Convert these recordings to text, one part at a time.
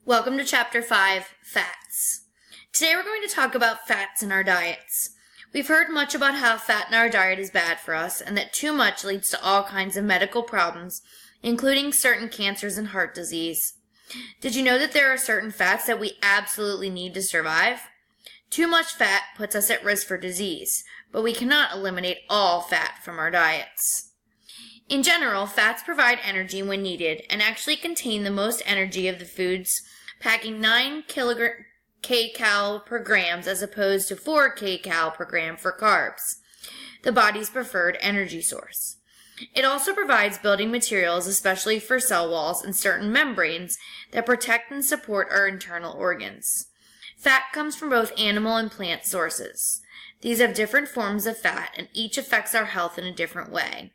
Welcome to Chapter 5, Fats. Today we're going to talk about fats in our diets. We've heard much about how fat in our diet is bad for us and that too much leads to all kinds of medical problems, including certain cancers and heart disease. Did you know that there are certain fats that we absolutely need to survive? Too much fat puts us at risk for disease, but we cannot eliminate all fat from our diets. In general, fats provide energy when needed and actually contain the most energy of the foods, packing 9 kcal per grams as opposed to 4 kcal per gram for carbs, the body's preferred energy source. It also provides building materials, especially for cell walls and certain membranes that protect and support our internal organs. Fat comes from both animal and plant sources. These have different forms of fat, and each affects our health in a different way.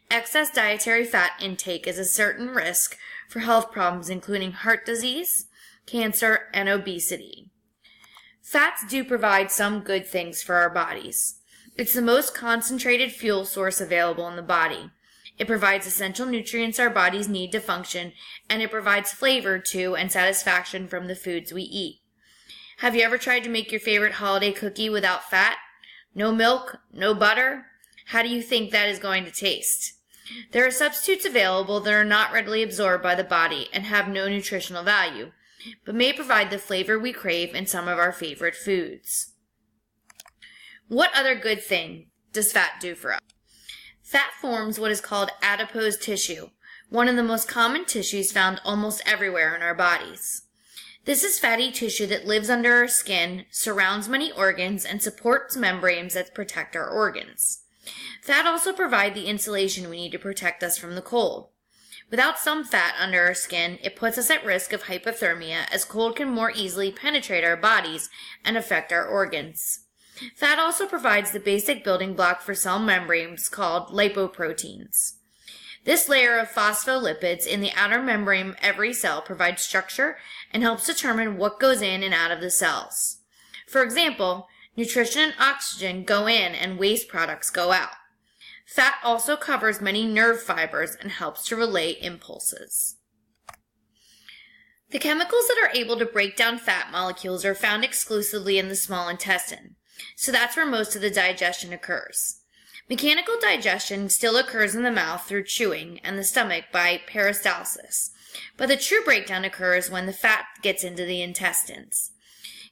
Excess dietary fat intake is a certain risk for health problems including heart disease, cancer, and obesity. Fats do provide some good things for our bodies. It's the most concentrated fuel source available in the body. It provides essential nutrients our bodies need to function, and it provides flavor to and satisfaction from the foods we eat. Have you ever tried to make your favorite holiday cookie without fat? No milk? No butter? How do you think that is going to taste? There are substitutes available that are not readily absorbed by the body and have no nutritional value, but may provide the flavor we crave in some of our favorite foods. What other good thing does fat do for us? Fat forms what is called adipose tissue, one of the most common tissues found almost everywhere in our bodies. This is fatty tissue that lives under our skin, surrounds many organs, and supports membranes that protect our organs. Fat also provides the insulation we need to protect us from the cold. Without some fat under our skin, it puts us at risk of hypothermia, as cold can more easily penetrate our bodies and affect our organs. Fat also provides the basic building block for cell membranes called lipoproteins. This layer of phospholipids in the outer membrane of every cell provides structure and helps determine what goes in and out of the cells. For example, nutrition and oxygen go in and waste products go out. Fat also covers many nerve fibers and helps to relay impulses. The chemicals that are able to break down fat molecules are found exclusively in the small intestine, so that's where most of the digestion occurs. Mechanical digestion still occurs in the mouth through chewing and the stomach by peristalsis, but the true breakdown occurs when the fat gets into the intestines.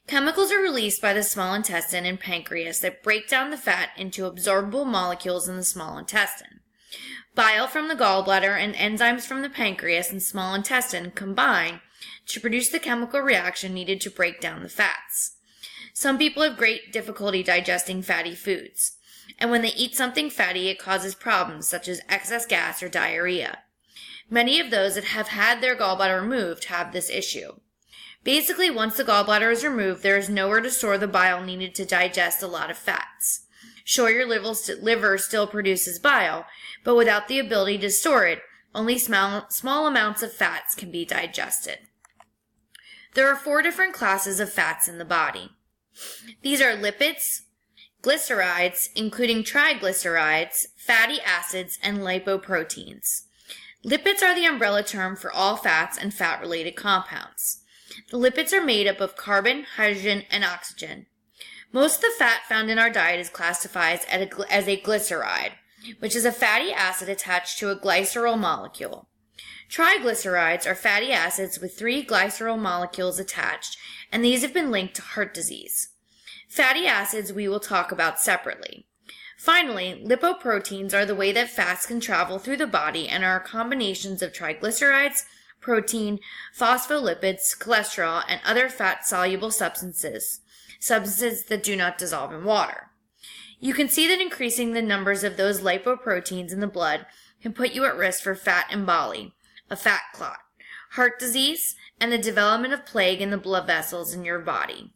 Chemicals are released by the small intestine and pancreas that break down the fat into absorbable molecules in the small intestine. Bile from the gallbladder and enzymes from the pancreas and small intestine combine to produce the chemical reaction needed to break down the fats. Some people have great difficulty digesting fatty foods, and when they eat something fatty, it causes problems such as excess gas or diarrhea. Many of those that have had their gallbladder removed have this issue. Basically, once the gallbladder is removed, there is nowhere to store the bile needed to digest a lot of fats. Sure, your liver still produces bile, but without the ability to store it, only small amounts of fats can be digested. There are 4 different classes of fats in the body. These are lipids, glycerides, including triglycerides, fatty acids, and lipoproteins. Lipids are the umbrella term for all fats and fat-related compounds. The lipids are made up of carbon, hydrogen, and oxygen. Most of the fat found in our diet is classified as a glyceride, which is a fatty acid attached to a glycerol molecule. Triglycerides are fatty acids with 3 glycerol molecules attached, and these have been linked to heart disease. Fatty acids we will talk about separately. Finally, lipoproteins are the way that fats can travel through the body and are combinations of triglycerides, protein, phospholipids, cholesterol, and other fat-soluble substances that do not dissolve in water. You can see that increasing the numbers of those lipoproteins in the blood can put you at risk for fat emboli, a fat clot, heart disease, and the development of plague in the blood vessels in your body.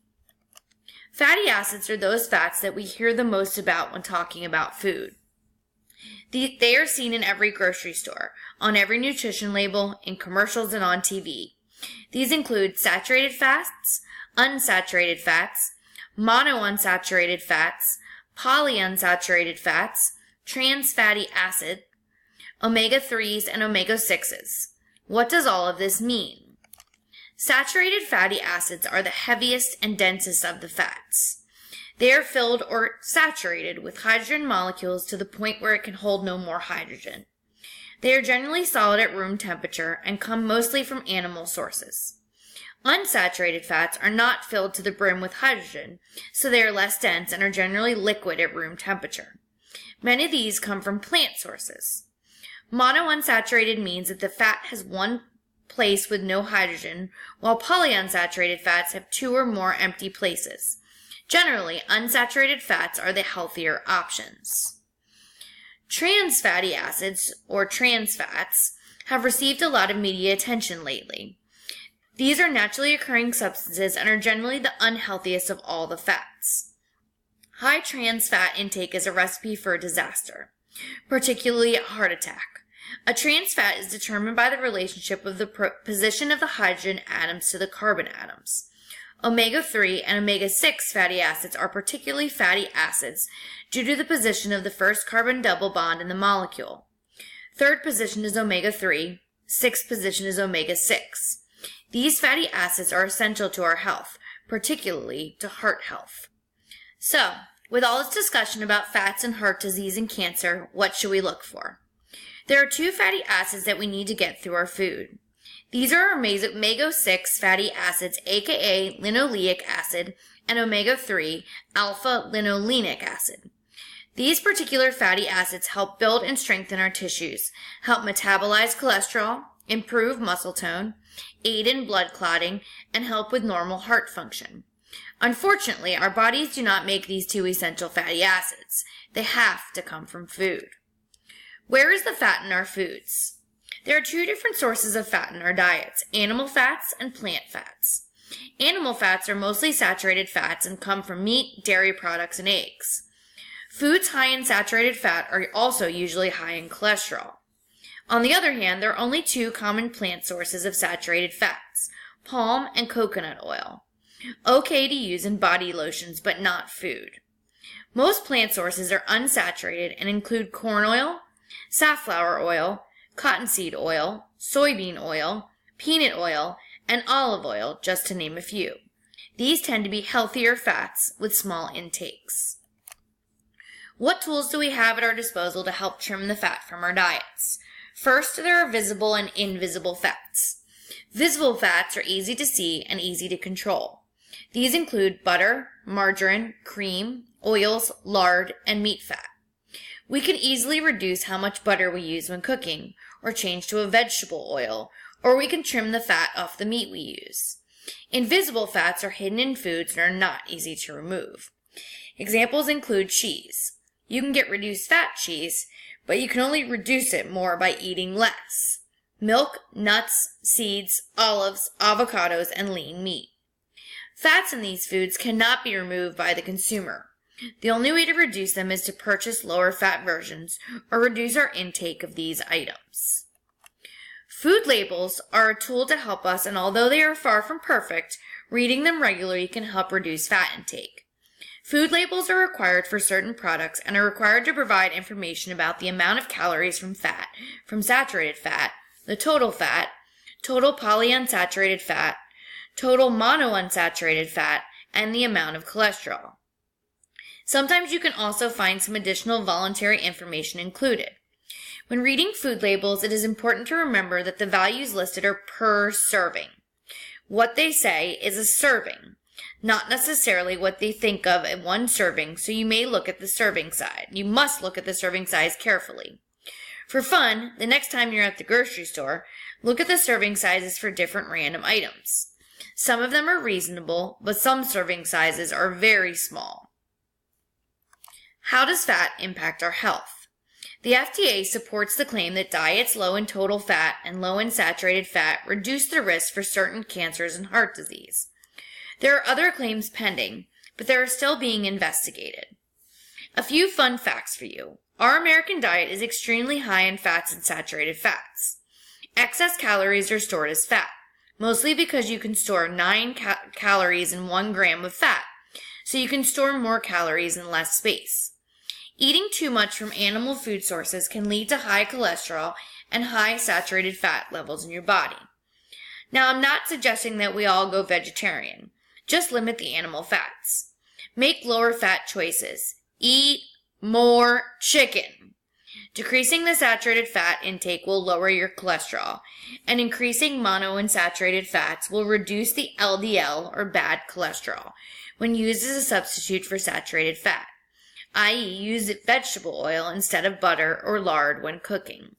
Fatty acids are those fats that we hear the most about when talking about food. They are seen in every grocery store, on every nutrition label, in commercials, and on TV. These include saturated fats, unsaturated fats, monounsaturated fats, polyunsaturated fats, trans fatty acid, omega-3s, and omega-6s. What does all of this mean? Saturated fatty acids are the heaviest and densest of the fats. They are filled or saturated with hydrogen molecules to the point where it can hold no more hydrogen. They are generally solid at room temperature and come mostly from animal sources. Unsaturated fats are not filled to the brim with hydrogen, so they are less dense and are generally liquid at room temperature. Many of these come from plant sources. Monounsaturated means that the fat has one place with no hydrogen, while polyunsaturated fats have two or more empty places. Generally, unsaturated fats are the healthier options. Trans fatty acids, or trans fats, have received a lot of media attention lately. These are naturally occurring substances and are generally the unhealthiest of all the fats. High trans fat intake is a recipe for a disaster, particularly a heart attack. A trans fat is determined by the relationship of the position of the hydrogen atoms to the carbon atoms. Omega-3 and omega-6 fatty acids are particularly fatty acids due to the position of the first carbon double bond in the molecule. Third position is omega-3, sixth position is omega-6. These fatty acids are essential to our health, particularly to heart health. So, with all this discussion about fats and heart disease and cancer, what should we look for? There are two fatty acids that we need to get through our food. These are omega-6 fatty acids, aka linoleic acid, and omega-3 alpha-linolenic acid. These particular fatty acids help build and strengthen our tissues, help metabolize cholesterol, improve muscle tone, aid in blood clotting, and help with normal heart function. Unfortunately, our bodies do not make these two essential fatty acids. They have to come from food. Where is the fat in our foods? There are two different sources of fat in our diets, animal fats and plant fats. Animal fats are mostly saturated fats and come from meat, dairy products, and eggs. Foods high in saturated fat are also usually high in cholesterol. On the other hand, there are only two common plant sources of saturated fats, palm and coconut oil. Okay to use in body lotions, but not food. Most plant sources are unsaturated and include corn oil, safflower oil, cottonseed oil, soybean oil, peanut oil, and olive oil, just to name a few. These tend to be healthier fats with small intakes. What tools do we have at our disposal to help trim the fat from our diets? First, there are visible and invisible fats. Visible fats are easy to see and easy to control. These include butter, margarine, cream, oils, lard, and meat fat. We can easily reduce how much butter we use when cooking, or change to a vegetable oil, or we can trim the fat off the meat we use. Invisible fats are hidden in foods and are not easy to remove. Examples include cheese. You can get reduced fat cheese, but you can only reduce it more by eating less. Milk, nuts, seeds, olives, avocados, and lean meat. Fats in these foods cannot be removed by the consumer. The only way to reduce them is to purchase lower fat versions or reduce our intake of these items. Food labels are a tool to help us, and although they are far from perfect, reading them regularly can help reduce fat intake. Food labels are required for certain products and are required to provide information about the amount of calories from fat, from saturated fat, the total polyunsaturated fat, total monounsaturated fat, and the amount of cholesterol. Sometimes you can also find some additional voluntary information included. When reading food labels, it is important to remember that the values listed are per serving. What they say is a serving, not necessarily what they think of in one serving, so you may look at the serving size. You must look at the serving size carefully. For fun, the next time you're at the grocery store, look at the serving sizes for different random items. Some of them are reasonable, but some serving sizes are very small. How does fat impact our health? The FDA supports the claim that diets low in total fat and low in saturated fat reduce the risk for certain cancers and heart disease. There are other claims pending, but they are still being investigated. A few fun facts for you. Our American diet is extremely high in fats and saturated fats. Excess calories are stored as fat, mostly because you can store 9 calories in 1 gram of fat, so you can store more calories in less space. Eating too much from animal food sources can lead to high cholesterol and high saturated fat levels in your body. Now, I'm not suggesting that we all go vegetarian. Just limit the animal fats. Make lower fat choices. Eat more chicken. Decreasing the saturated fat intake will lower your cholesterol, and increasing monounsaturated fats will reduce the LDL, or bad cholesterol, when used as a substitute for saturated fat, i.e. use vegetable oil instead of butter or lard when cooking.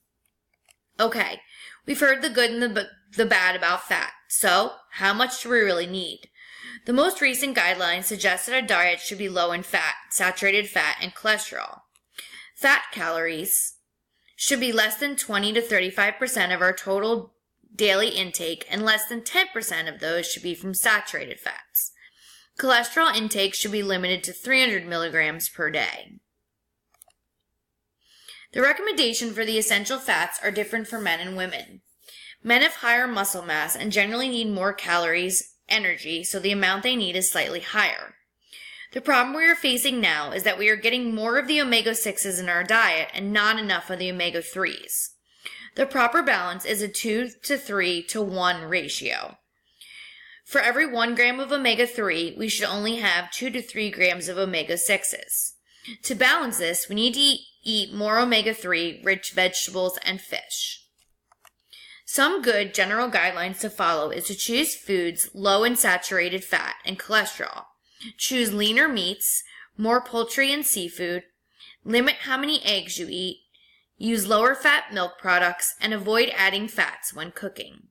Okay, we've heard the good and the bad about fat, so how much do we really need? The most recent guidelines suggest that our diet should be low in fat, saturated fat, and cholesterol. Fat calories should be less than 20 to 35% of our total daily intake, and less than 10% of those should be from saturated fats. Cholesterol intake should be limited to 300 milligrams per day. The recommendation for the essential fats are different for men and women. Men have higher muscle mass and generally need more calories, energy, so the amount they need is slightly higher. The problem we are facing now is that we are getting more of the omega-6s in our diet and not enough of the omega-3s. The proper balance is a 2 to 3 to 1 ratio. For every 1 gram of omega-3, we should only have 2 to 3 grams of omega-6s. To balance this, we need to eat more omega-3 rich vegetables and fish. Some good general guidelines to follow is to choose foods low in saturated fat and cholesterol. Choose leaner meats, more poultry and seafood, limit how many eggs you eat, use lower fat milk products, and avoid adding fats when cooking.